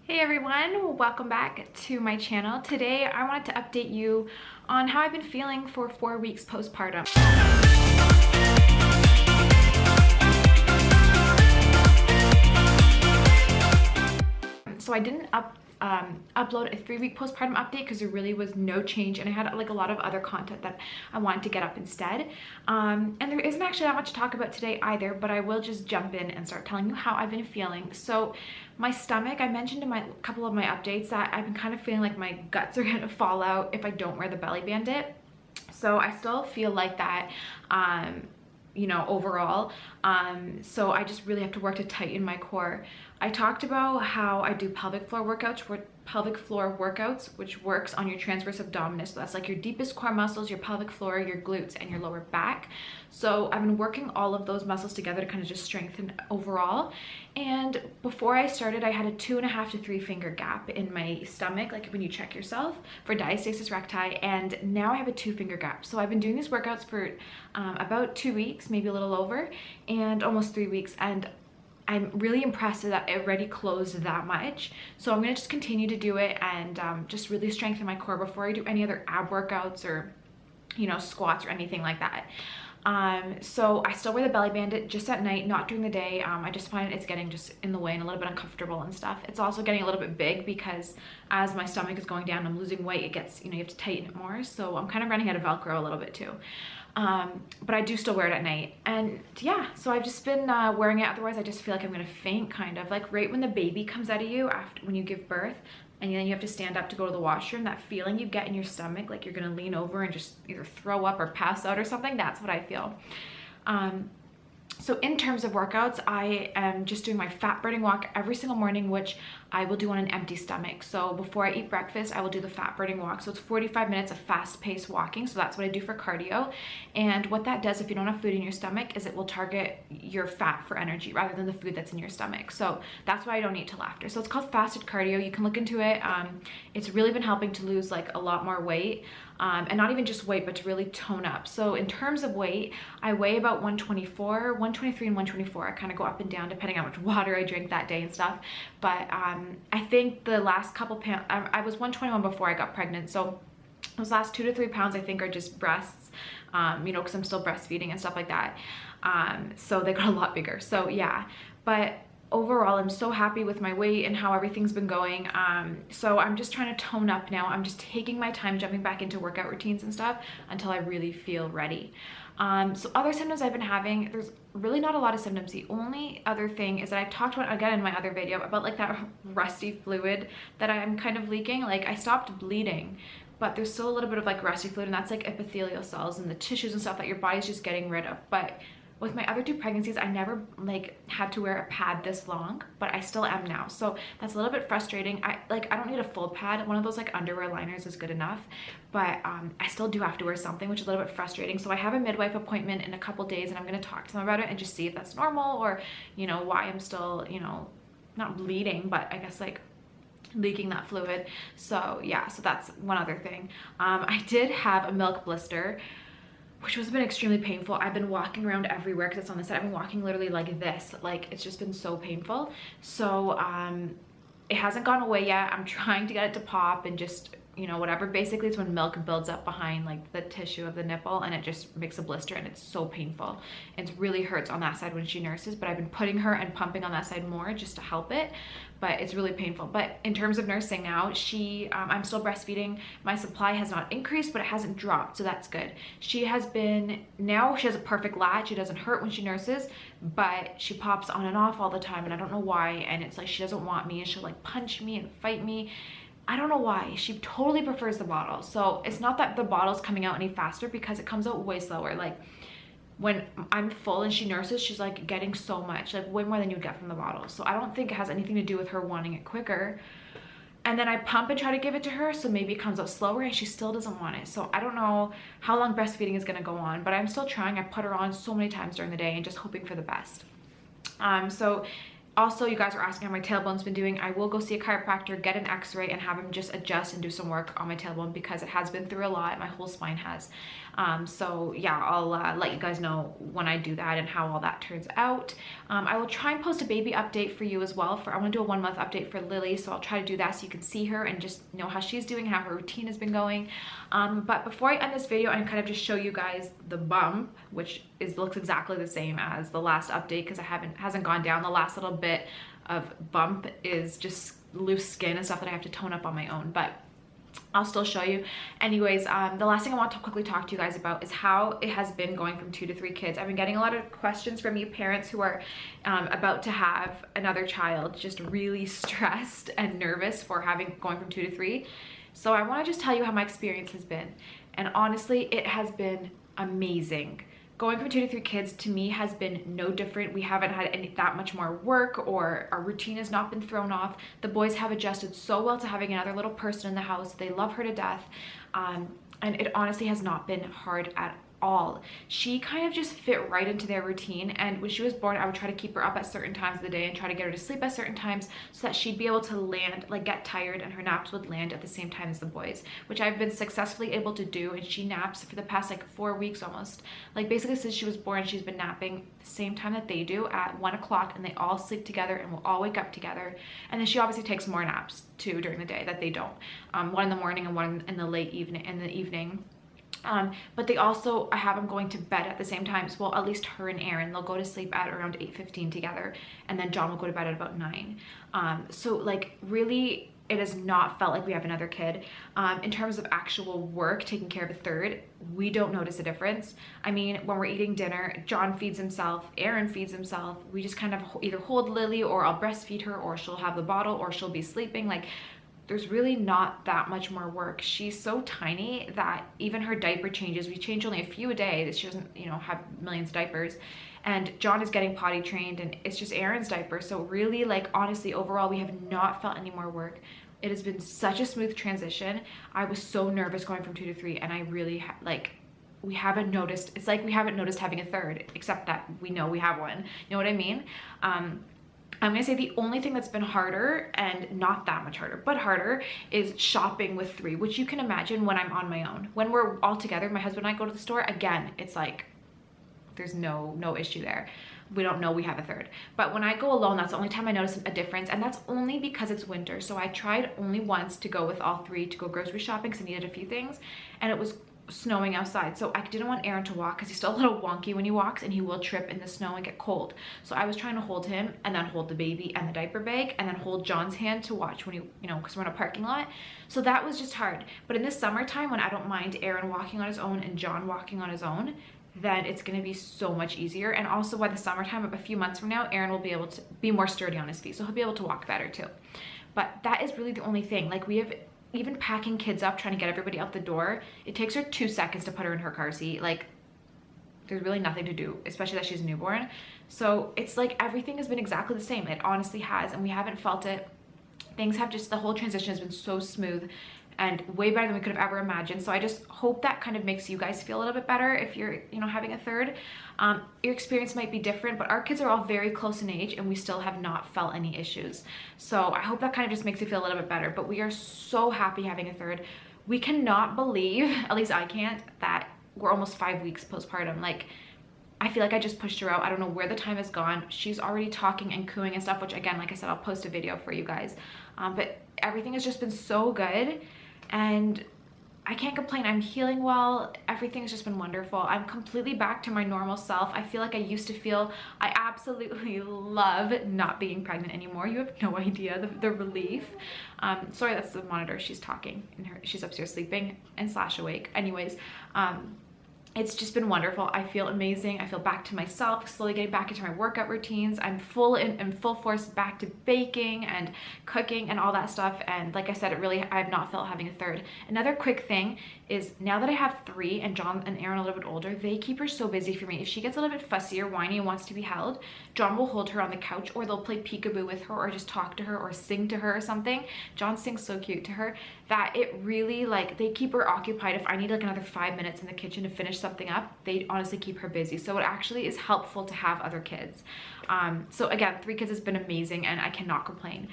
Hey everyone, welcome back to my channel. Today I wanted to update you on how I've been feeling for 4 weeks postpartum. So I didn't upload a 3-week postpartum update because there really was no change, and I had like a lot of other content that I wanted to get up instead. And there isn't actually that much to talk about today either, but I will just jump in and start telling you how I've been feeling. So my stomach, I mentioned in my couple of my updates that I've been kind of feeling like my guts are gonna fall out if I don't wear the belly bandit. So I still feel like that, you know, overall. So I just really have to work to tighten my core. I talked about how I do pelvic floor workouts, which works on your transverse abdominis. So that's like your deepest core muscles, your pelvic floor, your glutes, and your lower back. So I've been working all of those muscles together to kind of just strengthen overall. And before I started, I had a 2.5 to 3 finger gap in my stomach, like when you check yourself for diastasis recti, and now I have a 2 finger gap. So I've been doing these workouts for about 2 weeks, maybe a little over, and almost 3 weeks, and I'm really impressed that it already closed that much. So I'm gonna just continue to do it and just really strengthen my core before I do any other ab workouts or, you know, squats or anything like that. So I still wear the belly bandit just at night, not during the day. I just find it's getting just in the way and a little bit uncomfortable and stuff. It's also getting a little bit big because as my stomach is going down, I'm losing weight. It gets, you know, you have to tighten it more. So I'm kind of running out of Velcro a little bit too. But I do still wear it at night. And yeah, so I've just been wearing it. Otherwise I just feel like I'm gonna faint, kind of like right when the baby comes out of you after when you give birth, and then you have to stand up to go to the washroom, that feeling you get in your stomach, like you're gonna lean over and just either throw up or pass out or something, that's what I feel. So in terms of workouts, I am just doing my fat burning walk every single morning, which I will do on an empty stomach. So before I eat breakfast, I will do the fat burning walk. So it's 45 minutes of fast paced walking. So that's what I do for cardio. And what that does if you don't have food in your stomach is it will target your fat for energy rather than the food that's in your stomach. So that's why I don't eat till after. So it's called fasted cardio. You can look into it. It's really been helping to lose like a lot more weight. And not even just weight, but to really tone up. So in terms of weight, I weigh about 124, 123 and 124. I kind of go up and down depending on how much water I drink that day and stuff. But I think the last couple pounds, I was 121 before I got pregnant. So those last 2 to 3 pounds I think are just breasts, you know, because I'm still breastfeeding and stuff like that. So they got a lot bigger. So yeah, but overall I'm so happy with my weight and how everything's been going. So I'm just trying to tone up now. I'm just taking my time jumping back into workout routines and stuff until I really feel ready. So other symptoms I've been having, there's really not a lot of symptoms. The only other thing is that I've talked about again in my other video about like that rusty fluid that I'm kind of leaking. Like I stopped bleeding, but there's still a little bit of like rusty fluid, and that's like epithelial cells and the tissues and stuff that your body's just getting rid of. But with my other 2 pregnancies, I never like had to wear a pad this long, but I still am now. So that's a little bit frustrating. I don't need a full pad. One of those like underwear liners is good enough, but I still do have to wear something, which is a little bit frustrating. So I have a midwife appointment in a couple days, and I'm going to talk to them about it and just see if that's normal, or, you know, why I'm still, you know, not bleeding, but I guess like leaking that fluid. So yeah, so that's one other thing. I did have a milk blister, which has been extremely painful. I've been walking around everywhere because it's on the side. I've been walking literally like this. Like it's just been so painful. So it hasn't gone away yet. I'm trying to get it to pop and just, you know, whatever. Basically it's when milk builds up behind like the tissue of the nipple, and it just makes a blister, and it's so painful. It really hurts on that side when she nurses, but I've been putting her and pumping on that side more just to help it, but it's really painful. But in terms of nursing now, I'm still breastfeeding. My supply has not increased, but it hasn't dropped, so that's good. She has a perfect latch. It doesn't hurt when she nurses, but she pops on and off all the time, and I don't know why. And it's like she doesn't want me, and she'll like punch me and fight me. I don't know why. She totally prefers the bottle. So it's not that the bottle's coming out any faster, because it comes out way slower. Like when I'm full and she nurses, she's like getting so much, like way more than you would get from the bottle. So I don't think it has anything to do with her wanting it quicker. And then I pump and try to give it to her, so maybe it comes out slower, and she still doesn't want it. So I don't know how long breastfeeding is gonna go on, but I'm still trying. I put her on so many times during the day and just hoping for the best. So Also, you guys are asking how my tailbone's been doing. I will go see a chiropractor, get an x-ray, and have him just adjust and do some work on my tailbone because it has been through a lot. My whole spine has. So yeah, I'll let you guys know when I do that and how all that turns out. I will try and post a baby update for you as well. I want to do a 1 month update for Lily, so I'll try to do that so you can see her and just know how she's doing, how her routine has been going. But before I end this video, I'm kind of just show you guys the bump, which looks exactly the same as the last update because it hasn't gone down. The last little bit of bump is just loose skin and stuff that I have to tone up on my own, but I'll still show you. Anyways, the last thing I want to quickly talk to you guys about is how it has been going from 2 to 3 kids. I've been getting a lot of questions from you parents who are about to have another child, just really stressed and nervous for going from 2 to 3. So I want to just tell you how my experience has been. And honestly, it has been amazing. Going from 2 to 3 kids to me has been no different. We haven't had that much more work, or our routine has not been thrown off. The boys have adjusted so well to having another little person in the house. They love her to death. And it honestly has not been hard at all. She kind of just fit right into their routine, and when she was born I would try to keep her up at certain times of the day and try to get her to sleep at certain times so that she'd be able to land, like get tired, and her naps would land at the same time as the boys, which I've been successfully able to do. And she naps for the past like 4 weeks almost, like basically since she was born she's been napping the same time that they do at 1 o'clock, and they all sleep together and we'll all wake up together. And then she obviously takes more naps too during the day that they don't, 1 in the morning and 1 in the evening. But they also, I have them going to bed at the same time. So, well, at least her and Aaron, they'll go to sleep at around 8:15 together, and then John will go to bed at about 9. So like really, it has not felt like we have another kid. In terms of actual work, taking care of a third, we don't notice a difference. I mean, when we're eating dinner, John feeds himself, Aaron feeds himself. We just kind of either hold Lily, or I'll breastfeed her, or she'll have the bottle, or she'll be sleeping. Like, there's really not that much more work. She's so tiny that even her diaper changes. We change only a few a day. She doesn't, you know, have millions of diapers. And John is getting potty trained, and it's just Aaron's diaper. So really, like, honestly, overall, we have not felt any more work. It has been such a smooth transition. I was so nervous going from 2 to 3, and I really, we haven't noticed. It's like we haven't noticed having a third, except that we know we have one. You know what I mean? I'm gonna say the only thing that's been harder, and not that much harder, but harder, is shopping with 3, which you can imagine when I'm on my own. When we're all together, my husband and I go to the store, again, it's like, there's no issue there. We don't know we have a third. But when I go alone, that's the only time I notice a difference, and that's only because it's winter. So I tried only once to go with all 3 to go grocery shopping because I needed a few things, and it was snowing outside, so I didn't want Aaron to walk because he's still a little wonky when he walks, and he will trip in the snow and get cold. So I was trying to hold him, and then hold the baby and the diaper bag, and then hold John's hand to watch when he, you know, because we're in a parking lot. So that was just hard. But in the summertime, when I don't mind Aaron walking on his own and John walking on his own, then it's going to be so much easier. And also by the summertime, of a few months from now, Aaron will be able to be more sturdy on his feet, so he'll be able to walk better too. But that is really the only thing. Like, we have, even packing kids up, trying to get everybody out the door, it takes her 2 seconds to put her in her car seat. Like, there's really nothing to do, especially that she's a newborn. So it's like everything has been exactly the same. It honestly has, and we haven't felt it. Things have just, the whole transition has been so smooth and way better than we could have ever imagined. So I just hope that kind of makes you guys feel a little bit better if you're, you know, having a third. Your experience might be different, but our kids are all very close in age, and we still have not felt any issues. So I hope that kind of just makes you feel a little bit better. But we are so happy having a third. We cannot believe, at least I can't, that we're almost 5 weeks postpartum. Like, I feel like I just pushed her out. I don't know where the time has gone. She's already talking and cooing and stuff, which again, like I said, I'll post a video for you guys. But everything has just been so good, and I can't complain. I'm healing well. Everything has just been wonderful. I'm completely back to my normal self. I feel like I used to feel. I absolutely love not being pregnant anymore. You have no idea the relief. Sorry, that's the monitor. She's talking, and she's upstairs sleeping and slash awake. Anyways, it's just been wonderful. I feel amazing. I feel back to myself, slowly getting back into my workout routines. I'm in full force back to baking and cooking and all that stuff. And like I said, I have not felt having a third. Another quick thing is, now that I have 3 and John and Aaron a little bit older, they keep her so busy for me. If she gets a little bit fussy or whiny and wants to be held, John will hold her on the couch, or they'll play peekaboo with her, or just talk to her, or sing to her or something. John sings so cute to her that it really, like, they keep her occupied. If I need like another 5 minutes in the kitchen to finish something up, they honestly keep her busy. So it actually is helpful to have other kids. So again, 3 kids has been amazing and I cannot complain.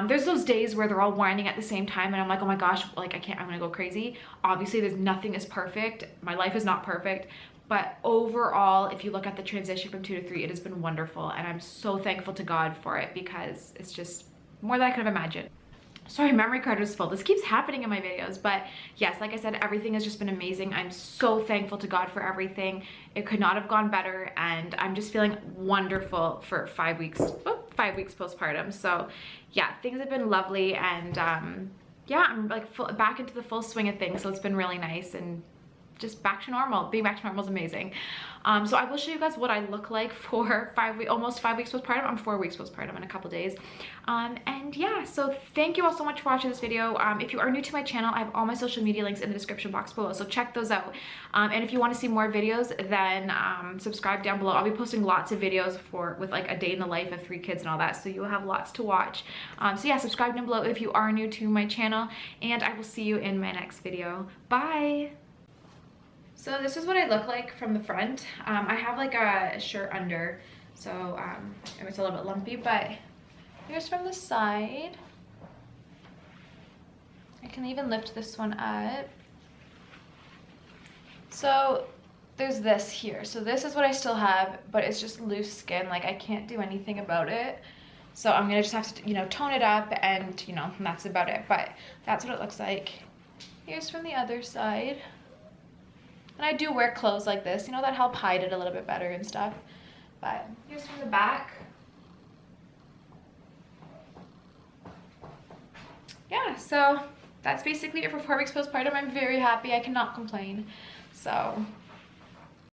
There's those days where they're all whining at the same time and I'm like, oh my gosh, like I can't, I'm gonna go crazy. Obviously there's nothing is perfect. My life is not perfect. But overall, if you look at the transition from 2 to 3, it has been wonderful. And I'm so thankful to God for it because it's just more than I could have imagined. Sorry, memory card was full. This keeps happening in my videos, but yes, like I said, everything has just been amazing. I'm so thankful to God for everything. It could not have gone better, and I'm just feeling wonderful for 5 weeks, 5 weeks postpartum. So yeah, things have been lovely, and yeah, I'm like back into the full swing of things. So it's been really nice and just back to normal. Being back to normal is amazing. So I will show you guys what I look like for almost 5 weeks postpartum. I'm 4 weeks postpartum in a couple days. And yeah, so thank you all so much for watching this video. If you are new to my channel, I have all my social media links in the description box below, so check those out. And if you want to see more videos, then subscribe down below. I'll be posting lots of videos with like a day in the life of 3 kids and all that, so you'll have lots to watch. So yeah, subscribe down below if you are new to my channel, and I will see you in my next video. Bye! So this is what I look like from the front. I have like a shirt under, so it's a little bit lumpy, but here's from the side. I can even lift this one up. So there's this here. So this is what I still have, but it's just loose skin. Like I can't do anything about it. So I'm gonna just have to, you know, tone it up, and you know, that's about it. But that's what it looks like. Here's from the other side. And I do wear clothes like this, you know, that help hide it a little bit better and stuff. But here's from the back. Yeah, so that's basically it for 4 weeks postpartum. I'm very happy. I cannot complain. So